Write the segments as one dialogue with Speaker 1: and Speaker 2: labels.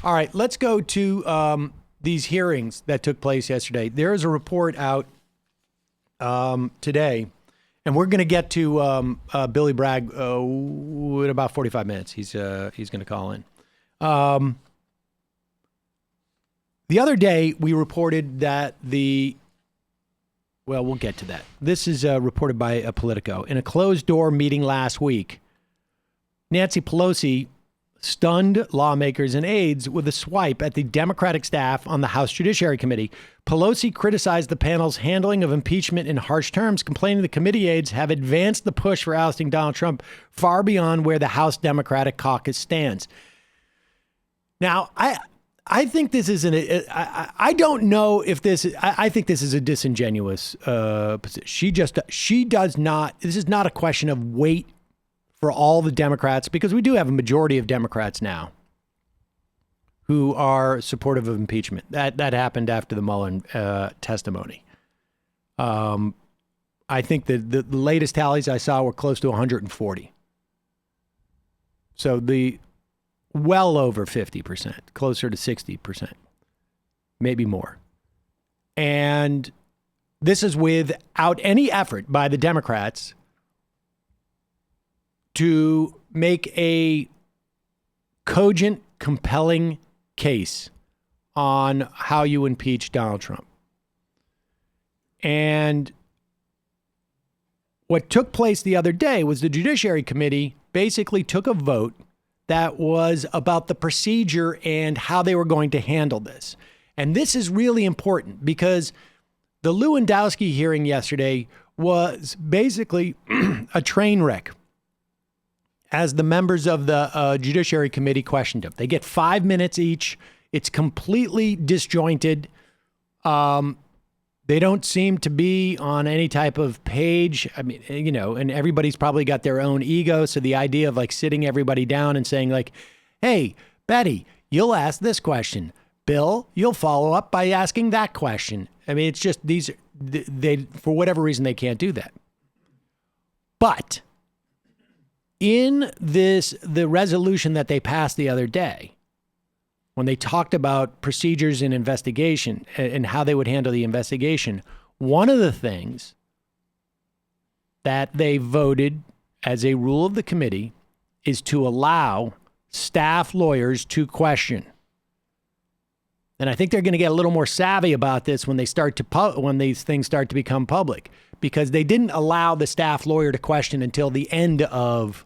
Speaker 1: All right, let's go to these hearings that took place yesterday. There is a report out today, and we're going to get to Billy Bragg in about 45 minutes. He's going to call in. The other day, we reported that we'll get to that. This is reported by Politico. In a closed-door meeting last week, Nancy Pelosi stunned lawmakers and aides with a swipe at the Democratic staff on the House Judiciary Committee. Pelosi criticized the panel's handling of impeachment in harsh terms, complaining the committee aides have advanced the push for ousting Donald Trump far beyond where the House Democratic caucus stands. Now, I think this is I don't know if this is, I think this is a disingenuous position. She does not, this is not a question of weight for all the Democrats, because we do have a majority of Democrats now who are supportive of impeachment. That happened after the Mueller testimony. I think that the latest tallies I saw were close to 140. So well over 50%, closer to 60%, maybe more. And this is without any effort by the Democrats to make a cogent, compelling case on how you impeach Donald Trump. And what took place the other day was the Judiciary Committee basically took a vote that was about the procedure and how they were going to handle this. And this is really important because the Lewandowski hearing yesterday was basically a train wreck as the members of the Judiciary Committee questioned him. They get 5 minutes each. It's completely disjointed. They don't seem to be on any type of page. I mean, and everybody's probably got their own ego. So the idea of like sitting everybody down and saying like, hey, Betty, you'll ask this question. Bill, you'll follow up by asking that question. I mean, it's just they for whatever reason, they can't do that. But in the resolution that they passed the other day, when they talked about procedures in investigation and how they would handle the investigation, one of the things that they voted as a rule of the committee is to allow staff lawyers to question. And I think they're going to get a little more savvy about this when when these things start to become public, because they didn't allow the staff lawyer to question until the end of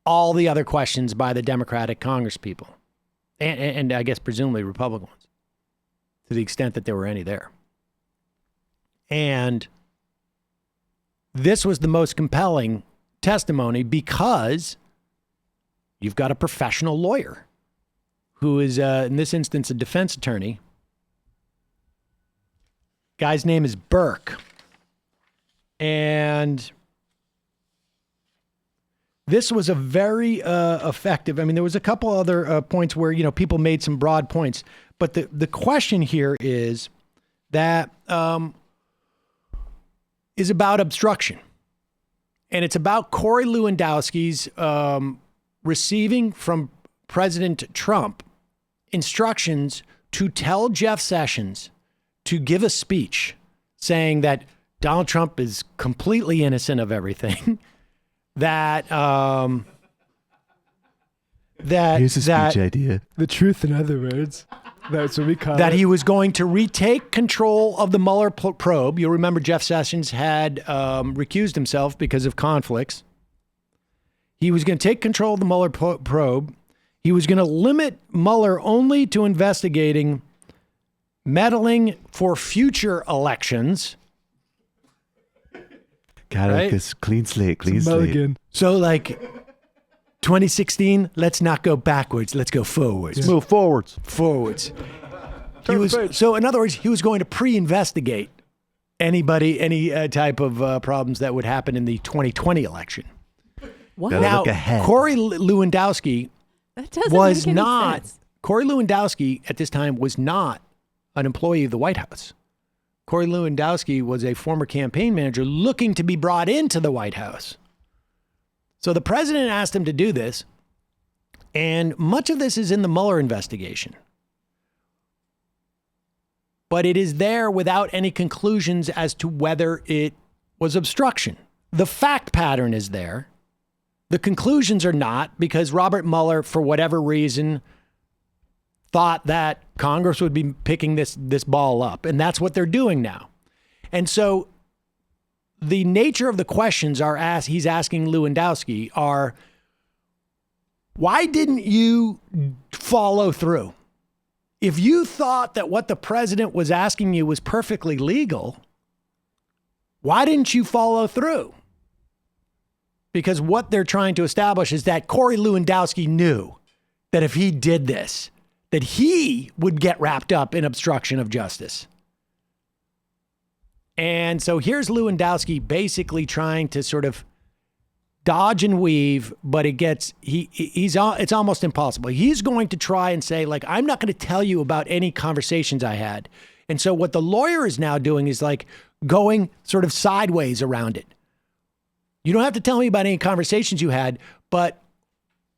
Speaker 1: all the other questions by the Democratic congresspeople. And I guess presumably Republican ones, to the extent that there were any there. And this was the most compelling testimony because you've got a professional lawyer who is, in this instance, a defense attorney. Guy's name is Berke. And this was a very effective. I mean, there was a couple other points where, people made some broad points. But the question here is that is about obstruction. And it's about Corey Lewandowski's receiving from President Trump instructions to tell Jeff Sessions to give a speech saying that Donald Trump is completely innocent of everything. Here's
Speaker 2: a speech idea.
Speaker 3: The truth, in other words. That's what we call
Speaker 1: that
Speaker 3: it.
Speaker 1: He was going to retake control of the Mueller probe. You'll remember Jeff Sessions had recused himself because of conflicts. He was going to take control of the Mueller probe. He was going to limit Mueller only to investigating meddling for future elections.
Speaker 2: God,
Speaker 1: right?
Speaker 2: This clean slate.
Speaker 1: So like 2016, let's not go backwards. Let's go forwards.
Speaker 2: Let's move forwards.
Speaker 1: So in other words, he was going to pre-investigate any type of problems that would happen in the 2020 election.
Speaker 4: What?
Speaker 1: Now,
Speaker 2: look ahead.
Speaker 1: Corey Lewandowski Corey Lewandowski at this time was not an employee of the White House. Corey Lewandowski was a former campaign manager looking to be brought into the White House. So the president asked him to do this. And much of this is in the Mueller investigation. But it is there without any conclusions as to whether it was obstruction. The fact pattern is there. The conclusions are not, because Robert Mueller, for whatever reason, thought that Congress would be picking this ball up. And that's what they're doing now. And so the nature of the questions he's asking Lewandowski are, why didn't you follow through? If you thought that what the president was asking you was perfectly legal, why didn't you follow through? Because what they're trying to establish is that Corey Lewandowski knew that if he did this, that he would get wrapped up in obstruction of justice. And so here's Lewandowski basically trying to sort of dodge and weave, but it's almost impossible. He's going to try and say, like, I'm not going to tell you about any conversations I had. And so what the lawyer is now doing is like going sort of sideways around it. You don't have to tell me about any conversations you had, but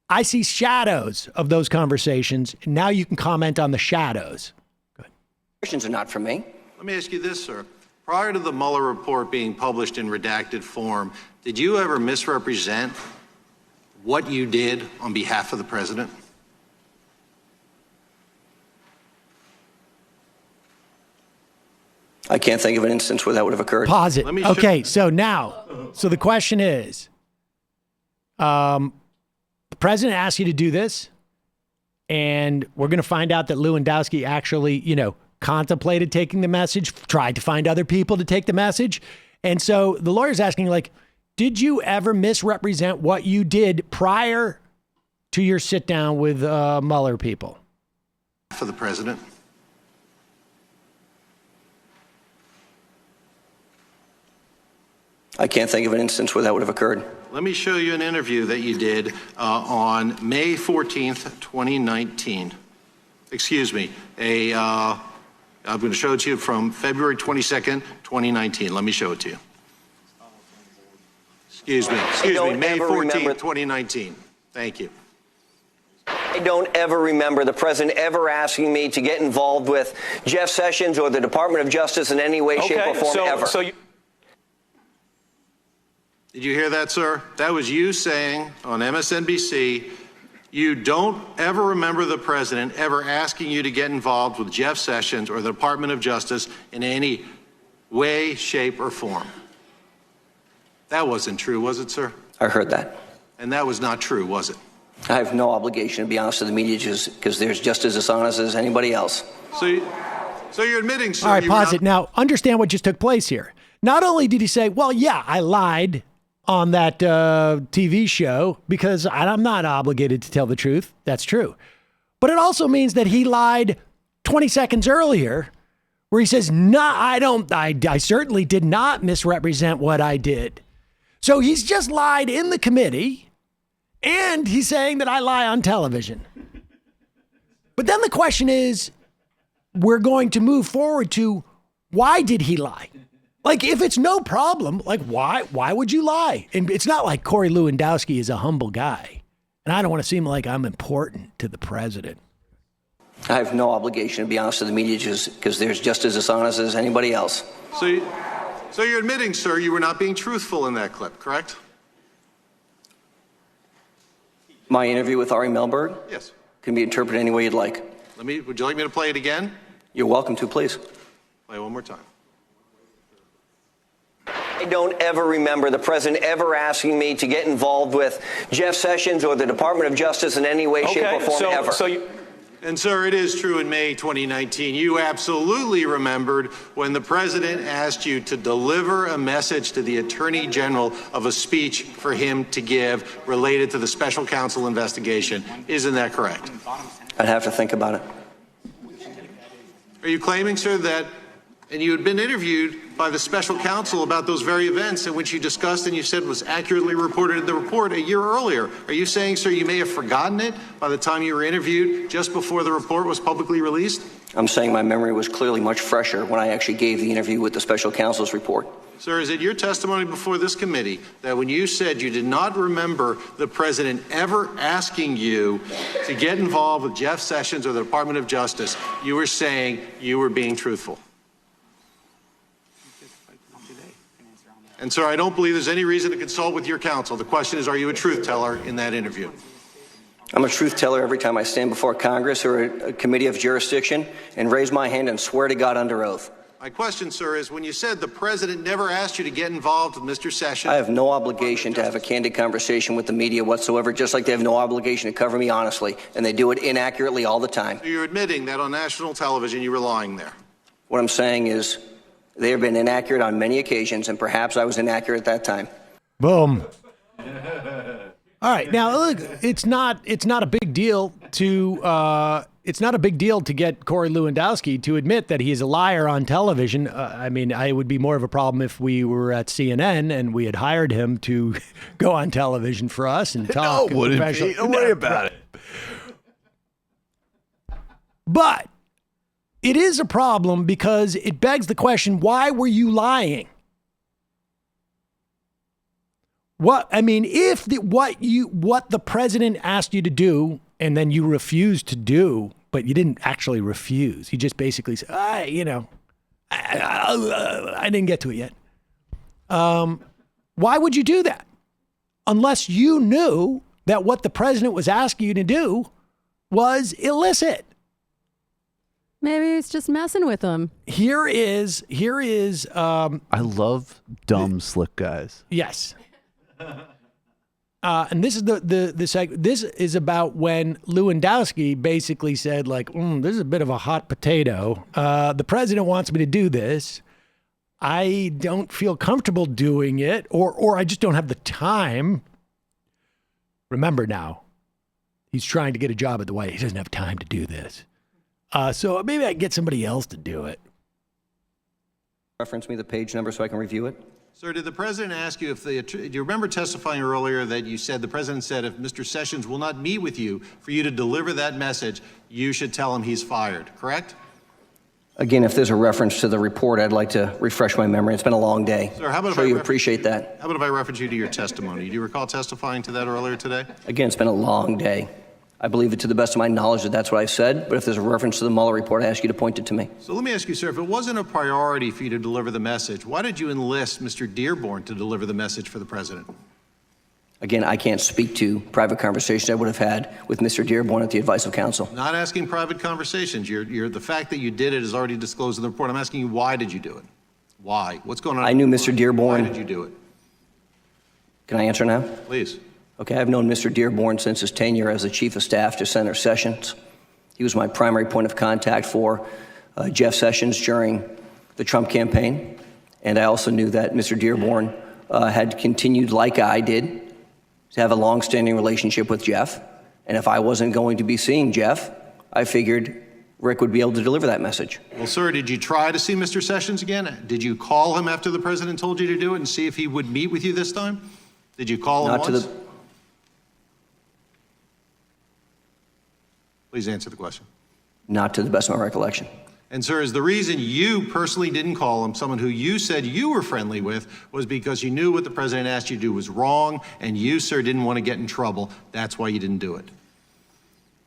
Speaker 1: I see shadows of those conversations. Now you can comment on the shadows. Good.
Speaker 4: Questions are not from me.
Speaker 5: Let me ask you this, sir. Prior to the Mueller report being published in redacted form, did you ever misrepresent what you did on behalf of the president?
Speaker 4: I can't think of an instance where that would have occurred.
Speaker 1: Pause it. Okay, so the question is, the president asked you to do this, and we're going to find out that Lewandowski actually, contemplated taking the message, tried to find other people to take the message. And so the lawyer's asking, like, did you ever misrepresent what you did prior to your sit down with Mueller people?
Speaker 5: For the president?
Speaker 4: I can't think of an instance where that would have occurred.
Speaker 5: Let me show you an interview that you did on May 14th, 2019. Excuse me. I'm going to show it to you from February 22nd, 2019. Let me show it to you. Excuse me, May 14th, 2019. Thank you.
Speaker 4: I don't ever remember the president ever asking me to get involved with Jeff Sessions or the Department of Justice in any way, shape, or form ever.
Speaker 5: Did you hear that, sir? That was you saying on MSNBC, you don't ever remember the president ever asking you to get involved with Jeff Sessions or the Department of Justice in any way, shape, or form. That wasn't true, was it, sir?
Speaker 4: I heard that.
Speaker 5: And that was not true, was it?
Speaker 4: I have no obligation to be honest with the media because they're just as dishonest as anybody else.
Speaker 5: So you're admitting, sir.
Speaker 1: All right, pause it. Now, understand what just took place here. Not only did he say, well, yeah, I lied on that TV show because I'm not obligated to tell the truth. That's true. But it also means that he lied 20 seconds earlier where he says, no, I certainly did not misrepresent what I did. So he's just lied in the committee and he's saying that I lie on television. But then the question is, we're going to move forward to why did he lie? Like, if it's no problem, like, why would you lie? And it's not like Corey Lewandowski is a humble guy. And I don't want to seem like I'm important to the president.
Speaker 4: I have no obligation to be honest with the media because they're just as dishonest as anybody else.
Speaker 5: So you're admitting, sir, you were not being truthful in that clip, correct?
Speaker 4: My interview with Ari Melberg?
Speaker 5: Yes.
Speaker 4: Can be interpreted any way you'd like.
Speaker 5: Would you like me to play it again?
Speaker 4: You're welcome to, please.
Speaker 5: Play it one more time.
Speaker 4: I don't ever remember the president ever asking me to get involved with Jeff Sessions or the Department of Justice in any way, shape, or form ever.
Speaker 5: And, sir, it is true in May 2019. You absolutely remembered when the president asked you to deliver a message to the Attorney General of a speech for him to give related to the special counsel investigation. Isn't that correct?
Speaker 4: I'd have to think about it.
Speaker 5: Are you claiming, sir, that and you had been interviewed by the special counsel about those very events in which you discussed and you said was accurately reported in the report a year earlier? Are you saying, sir, you may have forgotten it by the time you were interviewed just before the report was publicly released?
Speaker 4: I'm saying my memory was clearly much fresher when I actually gave the interview with the special counsel's report.
Speaker 5: Sir, is it your testimony before this committee that when you said you did not remember the president ever asking you to get involved with Jeff Sessions or the Department of Justice, you were saying you were being truthful? And, sir, I don't believe there's any reason to consult with your counsel. The question is, are you a truth teller in that interview?
Speaker 4: I'm a truth teller every time I stand before Congress or a committee of jurisdiction and raise my hand and swear to God under oath.
Speaker 5: My question, sir, is when you said the president never asked you to get involved with Mr. Sessions.
Speaker 4: I have no obligation to have a candid conversation with the media whatsoever, just like they have no obligation to cover me honestly, and they do it inaccurately all the time.
Speaker 5: So you're admitting that on national television you were lying there.
Speaker 4: What I'm saying is they have been inaccurate on many occasions, and perhaps I was inaccurate at that time.
Speaker 1: Boom. All right, now look, it's not a big deal to get Corey Lewandowski to admit that he's a liar on television. I mean, it would be more of a problem if we were at CNN and we had hired him to go on television for us and talk.
Speaker 2: No, wouldn't be. Don't worry about it.
Speaker 1: But it is a problem because it begs the question: why were you lying? What the president asked you to do, and then you refused to do, but you didn't actually refuse. You just basically said, I didn't get to it yet. Why would you do that? Unless you knew that what the president was asking you to do was illicit.
Speaker 6: Maybe he's just messing with them.
Speaker 1: Here is.
Speaker 2: I love dumb, slick guys.
Speaker 1: Yes. And this is this is about when Lewandowski basically said, like, this is a bit of a hot potato. The president wants me to do this. I don't feel comfortable doing it, or I just don't have the time. Remember now, he's trying to get a job at the White House. He doesn't have time to do this. So maybe I can get somebody else to do it.
Speaker 4: Reference me the page number so I can review it.
Speaker 5: Sir, did the president ask you do you remember testifying earlier that you said the president said if Mr. Sessions will not meet with you for you to deliver that message, you should tell him he's fired, correct?
Speaker 4: Again, if there's a reference to the report, I'd like to refresh my memory. It's been a long day.
Speaker 5: Sir, how about
Speaker 4: sure you appreciate that.
Speaker 5: How about if I reference you to your testimony? Do you recall testifying to that earlier today?
Speaker 4: Again, it's been a long day. I believe it to the best of my knowledge that that's what I said, but if there's a reference to the Mueller report, I ask you to point it to me.
Speaker 5: So let me ask you, sir, if it wasn't a priority for you to deliver the message, why did you enlist Mr. Dearborn to deliver the message for the president?
Speaker 4: Again, I can't speak to private conversations I would have had with Mr. Dearborn at the advice of counsel.
Speaker 5: Not asking private conversations. The fact that you did it is already disclosed in the report. I'm asking you, why did you do it? Why? What's going on?
Speaker 4: I knew Mr. Dearborn.
Speaker 5: Why did you do it?
Speaker 4: Can I answer now?
Speaker 5: Please.
Speaker 4: Okay, I've known Mr. Dearborn since his tenure as the Chief of Staff to Senator Sessions. He was my primary point of contact for Jeff Sessions during the Trump campaign. And I also knew that Mr. Dearborn had continued, like I did, to have a long-standing relationship with Jeff. And if I wasn't going to be seeing Jeff, I figured Rick would be able to deliver that message.
Speaker 5: Well, sir, did you try to see Mr. Sessions again? Did you call him after the president told you to do it and see if he would meet with you this time? Did you call him once? Please answer the question.
Speaker 4: Not to the best of my recollection.
Speaker 5: And, sir, is the reason you personally didn't call him, someone who you said you were friendly with, was because you knew what the president asked you to do was wrong, and you, sir, didn't want to get in trouble. That's why you didn't do it.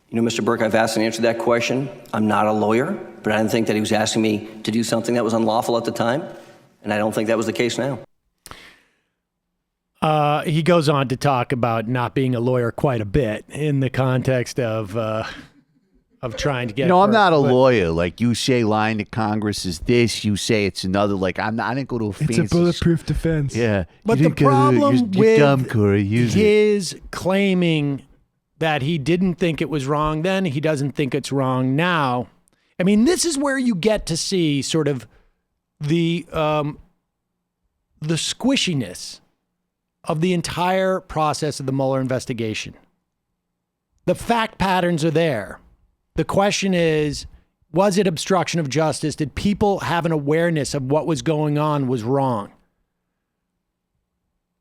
Speaker 4: You know, Mr. Berke, I've asked and answered that question. I'm not a lawyer, but I didn't think that he was asking me to do something that was unlawful at the time, and I don't think that was the case now.
Speaker 1: He goes on to talk about not being a lawyer quite a bit in the context of trying to get.
Speaker 2: No, I'm not a lawyer. Like, you say lying to Congress is this, you say it's another. Like, I didn't go to a fancy.
Speaker 3: It's a bulletproof defense.
Speaker 2: Yeah,
Speaker 1: but the problem with
Speaker 2: dumb, Corey.
Speaker 1: his claiming that he didn't think it was wrong then, he doesn't think it's wrong now. I mean, this is where you get to see sort of the squishiness of the entire process of the Mueller investigation. The fact patterns are there. The question is, was it obstruction of justice? Did people have an awareness of what was going on was wrong?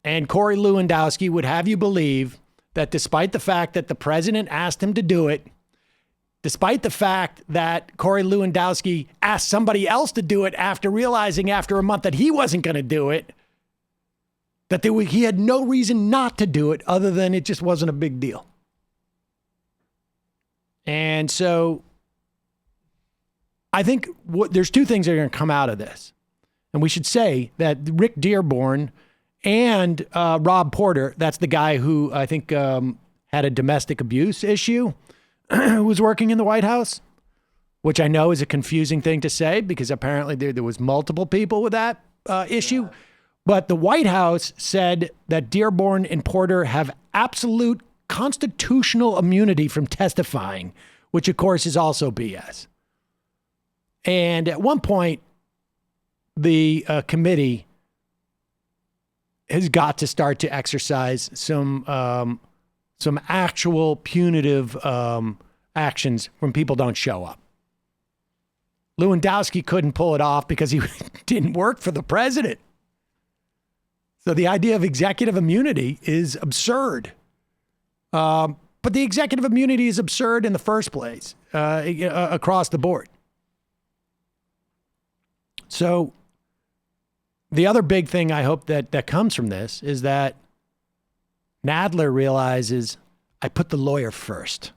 Speaker 1: And Corey Lewandowski would have you believe that despite the fact that the president asked him to do it, despite the fact that Corey Lewandowski asked somebody else to do it after realizing after a month that he wasn't going to do it, that he had no reason not to do it other than it just wasn't a big deal. And so I think there's two things that are going to come out of this. And we should say that Rick Dearborn and Rob Porter, that's the guy who I think had a domestic abuse issue, who was working in the White House, which I know is a confusing thing to say because apparently there was multiple people with that issue. Yeah. But the White House said that Dearborn and Porter have absolute constitutional immunity from testifying, which of course is also BS. And at one point, the committee has got to start to exercise some actual punitive actions when people don't show up. Lewandowski couldn't pull it off because he didn't work for the president. So the idea of executive immunity is absurd. But the executive immunity is absurd in the first place, across the board. So the other big thing I hope that comes from this is that Nadler realizes I put the lawyer first.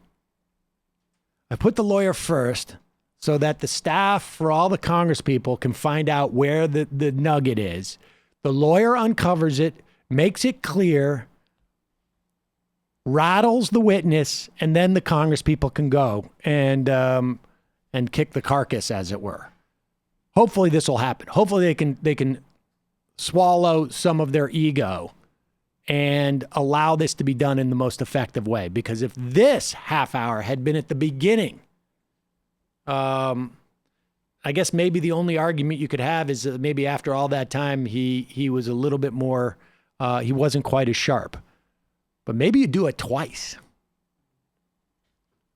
Speaker 1: I put the lawyer first so that the staff for all the Congress people can find out where the nugget is. The lawyer uncovers it, makes it clear, rattles the witness, and then the Congress people can go and kick the carcass, as it were. Hopefully this will happen. Hopefully they can swallow some of their ego and allow this to be done in the most effective way. Because if this half hour had been at the beginning, I guess maybe the only argument you could have is that maybe after all that time, he was a little bit more, he wasn't quite as sharp. But maybe you do it twice.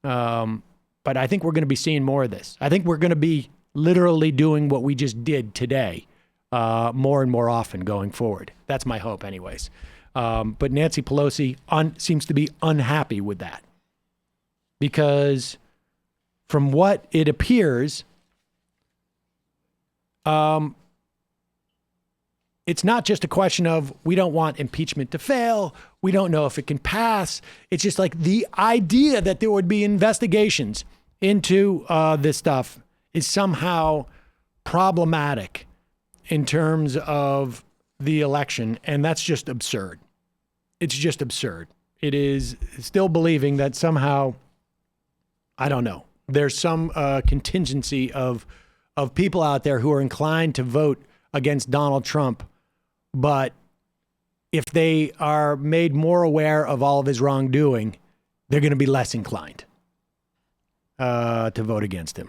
Speaker 1: But I think we're going to be seeing more of this. I think we're going to be literally doing what we just did today more and more often going forward. That's my hope anyways. But Nancy Pelosi seems to be unhappy with that. Because from what it appears, it's not just a question of we don't want impeachment to fail. We don't know if it can pass. It's just like the idea that there would be investigations into this stuff is somehow problematic in terms of the election. And that's just absurd. It's just absurd. It is still believing that somehow, I don't know, there's some contingency of people out there who are inclined to vote against Donald Trump, but if they are made more aware of all of his wrongdoing, they're going to be less inclined to vote against him.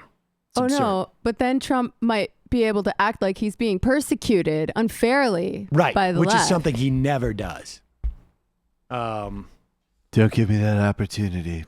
Speaker 1: It's absurd.
Speaker 6: No, but then Trump might be able to act like he's being persecuted unfairly by the
Speaker 1: which
Speaker 6: left.
Speaker 1: is something he never does.
Speaker 2: Don't give me that opportunity.